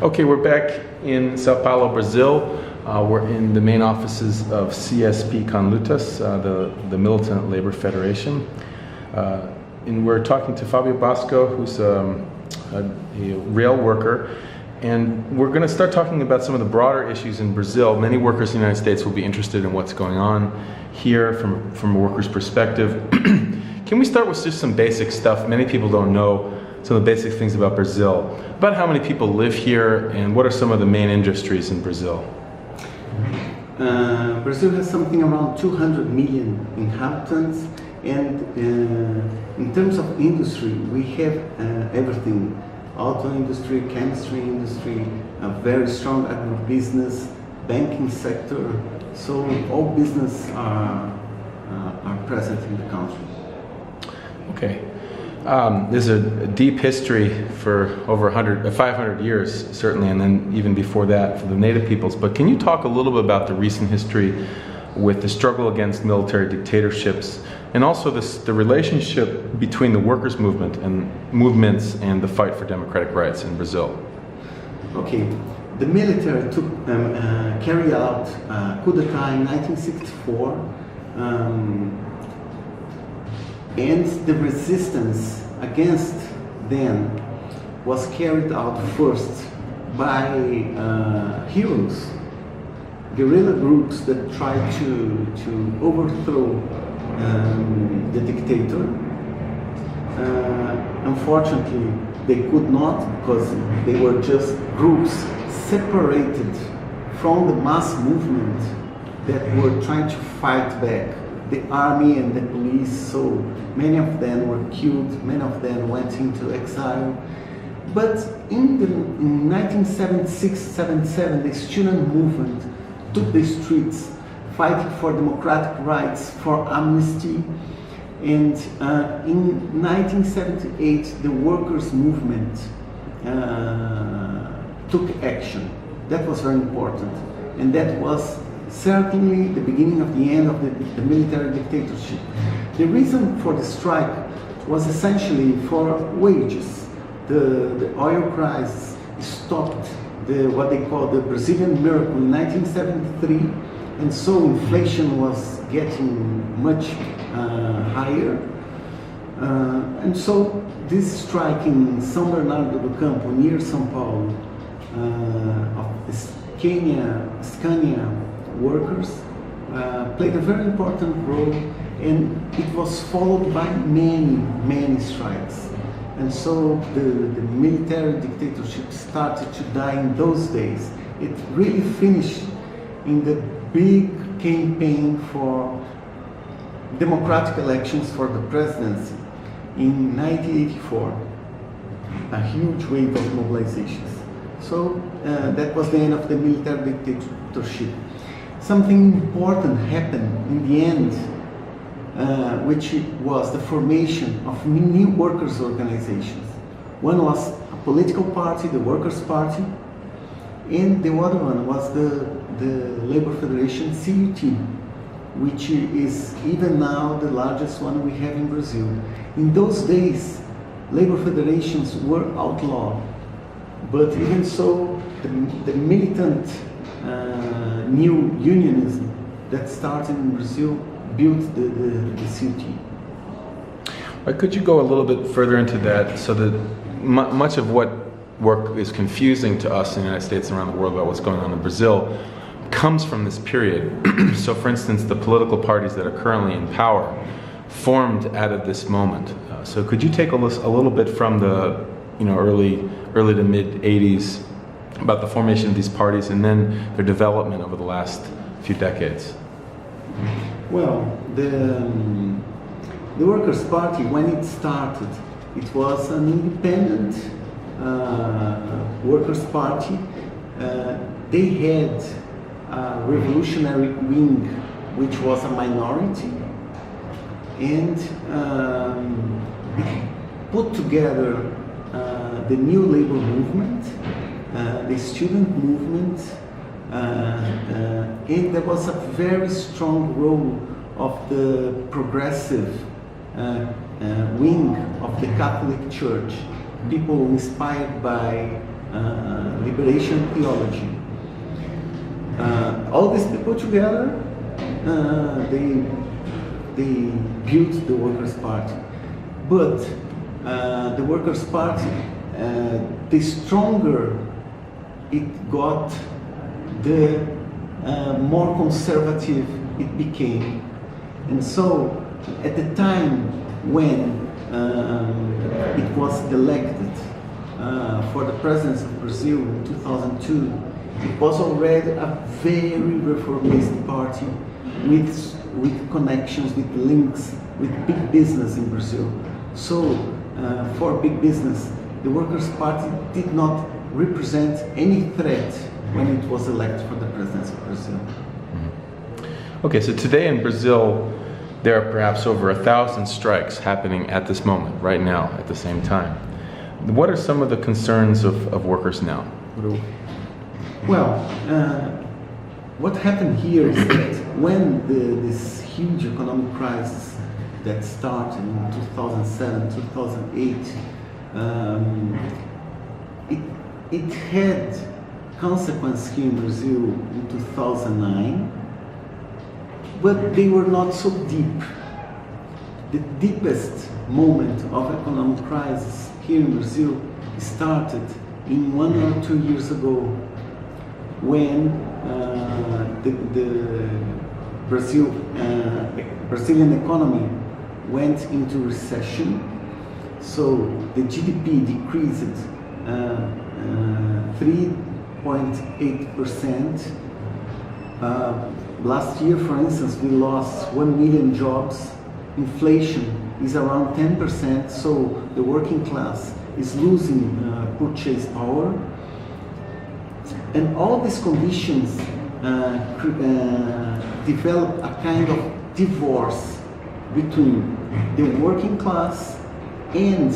Okay, we're back in Sao Paulo, Brazil. We're in the main offices of CSP Conlutas, the Militant Labor Federation. And we're talking to Fabio Bosco, who's a rail worker. And we're going to start talking about some of the broader issues in Brazil. Many workers in the United States will be interested in what's going on here from a worker's perspective. Can we start with just some basic stuff? Many people don't know some of the basic things about Brazil. About how many people live here and what are some of the main industries in Brazil? Brazil has something around 200 million inhabitants, and in terms of industry, we have everything. Auto industry, chemistry industry, a very strong agribusiness, banking sector. So all business are present in the country. Okay. There's a deep history for over 500 years, certainly, and then even before that for the native peoples. But can you talk a little bit about the recent history with the struggle against military dictatorships, and also the relationship between the workers' movements and the fight for democratic rights in Brazil? Okay, the military carried out coup d'etat in 1964. And the resistance against them was carried out first by heroes, guerrilla groups that tried to overthrow the dictator. Unfortunately, they could not, because they were just groups separated from the mass movement that were trying to fight back. The army and the police, so many of them were killed, many of them went into exile. But in 1976-77, the student movement took the streets, fighting for democratic rights, for amnesty. And in 1978, the workers' movement took action. That was very important. And that was certainly the beginning of the end of the military dictatorship. The reason for the strike was essentially for wages. The oil price stopped what they call the Brazilian miracle in 1973, and so inflation was getting much higher. And so this strike in São Bernardo do Campo, near São Paulo, of the Scania workers played a very important role, and it was followed by many strikes. And so the military dictatorship started to die in those days. It really finished in the big campaign for democratic elections for the presidency in 1984, a huge wave of mobilizations. So that was the end of the military dictatorship. Something important happened in the end, which was the formation of new workers' organizations. One was a political party, the Workers' Party, and the other one was the Labor Federation, CUT, which is even now the largest one we have in Brazil. In those days, labor federations were outlawed, but even so, the militant new unionism that started in Brazil built the CUT. Could you go a little bit further into that, so that much of what work is confusing to us in the United States and around the world about what's going on in Brazil comes from this period. So for instance, the political parties that are currently in power formed out of this moment. So could you take a little bit from the early to mid 80s about the formation of these parties and then their development over the last few decades? Well, the Workers' Party, when it started, it was an independent Workers' Party. They had a revolutionary wing, which was a minority, and it put together the new labor movement, the student movement, and there was a very strong role of the progressive wing of the Catholic Church, people inspired by liberation theology. All these people together, they built the Workers' Party. But the Workers' Party, the stronger it got, the more conservative it became. And so, at the time when it was elected for the presidency of Brazil in 2002, it was already a very reformist party with connections, with links with big business in Brazil. So, for big business, the Workers' Party did not represent any threat when it was elected for the presidency of Brazil. Okay, so today in Brazil, there are perhaps over 1,000 strikes happening at this moment, right now, at the same time. What are some of the concerns of workers now? Well, what happened here is that when this huge economic crisis that started in 2007, 2008, it had consequences here in Brazil in 2009, but they were not so deep. The deepest moment of economic crisis here in Brazil started in 1 or 2 years ago, when the Brazilian economy went into recession. So the GDP decreased 3.8%. Last year, for instance, we lost 1 million jobs. Inflation is around 10%, so the working class is losing purchase power. And all these conditions develop a kind of divorce between the working class and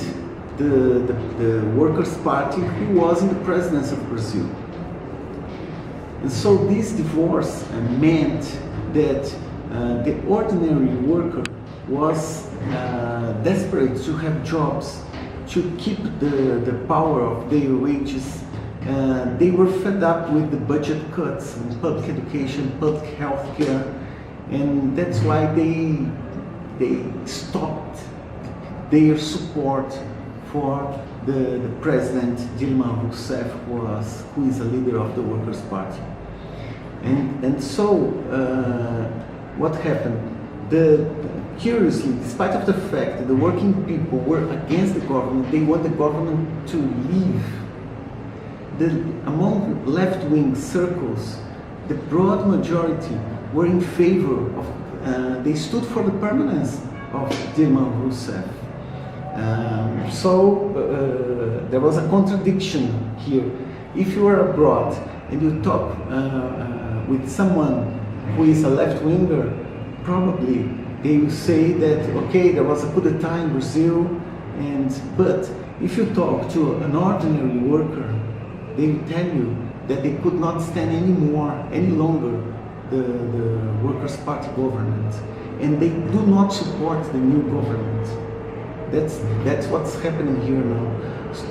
the Workers' Party, who was in the presidency of Brazil. And so this divorce meant that the ordinary worker was desperate to have jobs, to keep the power of their wages. They were fed up with the budget cuts in public education, public health care, and that's why they stopped their support for the president Dilma Rousseff, who is a leader of the Workers' Party. And so what happened? Curiously, despite of the fact that the working people were against the government, they want the government to leave. Among left-wing circles, the broad majority were in favor of, they stood for the permanence of Dilma Rousseff. So there was a contradiction here. If you are abroad and you talk with someone who is a left-winger, probably they will say that, okay, there was a coup d'etat in Brazil, but if you talk to an ordinary worker, they will tell you that they could not stand any longer the Workers' Party government, and they do not support the new government. That's what's happening here now.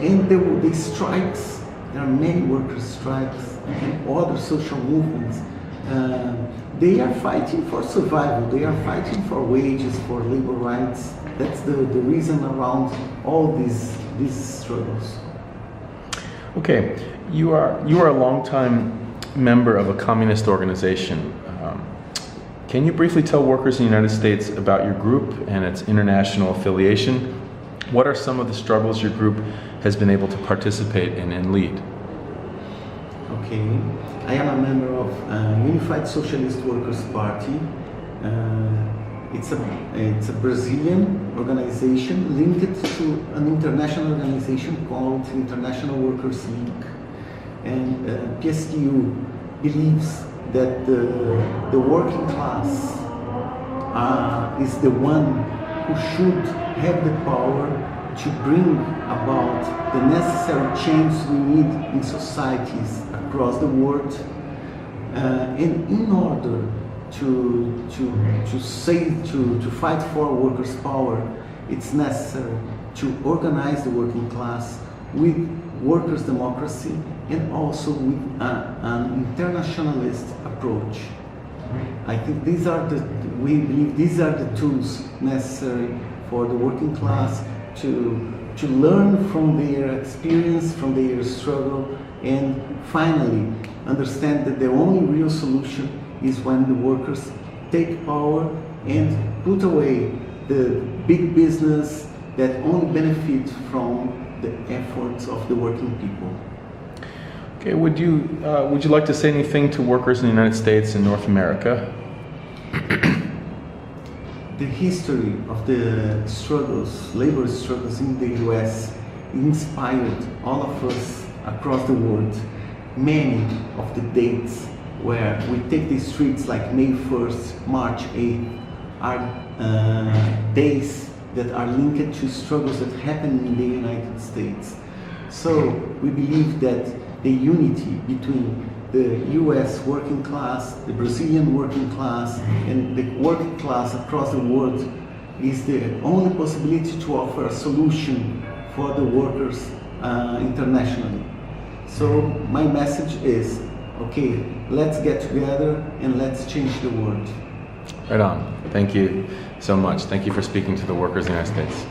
And the strikes, there are many workers' strikes and other social movements. They are fighting for survival. They are fighting for wages, for labor rights. That's the reason around all these struggles. Okay, you are a longtime member of a communist organization. Can you briefly tell workers in the United States about your group and its international affiliation? What are some of the struggles your group has been able to participate in and lead? Okay, I am a member of Unified Socialist Workers' Party. It's a Brazilian organization linked to an international organization called International Workers' League. And PSTU believes that the working class is the one who should have the power to bring about the necessary change we need in societies across the world. And in order to fight for workers' power, it's necessary to organize the working class with workers' democracy and also with an internationalist approach. I think we believe these are the tools necessary for the working class to learn from their experience, from their struggle, and finally understand that the only real solution is when the workers take power and put away the big business that only benefits from the efforts of the working people. Okay, would you like to say anything to workers in the United States and North America? The history of the struggles, labor struggles in the US inspired all of us across the world. Many of the dates where we take the streets like May 1st, March 8th are days that are linked to struggles that happen in the United States. So we believe that the unity between the US working class, the Brazilian working class, and the working class across the world is the only possibility to offer a solution for the workers internationally. So my message is, okay, let's get together and let's change the world. Right on. Thank you so much. Thank you for speaking to the workers in the United States.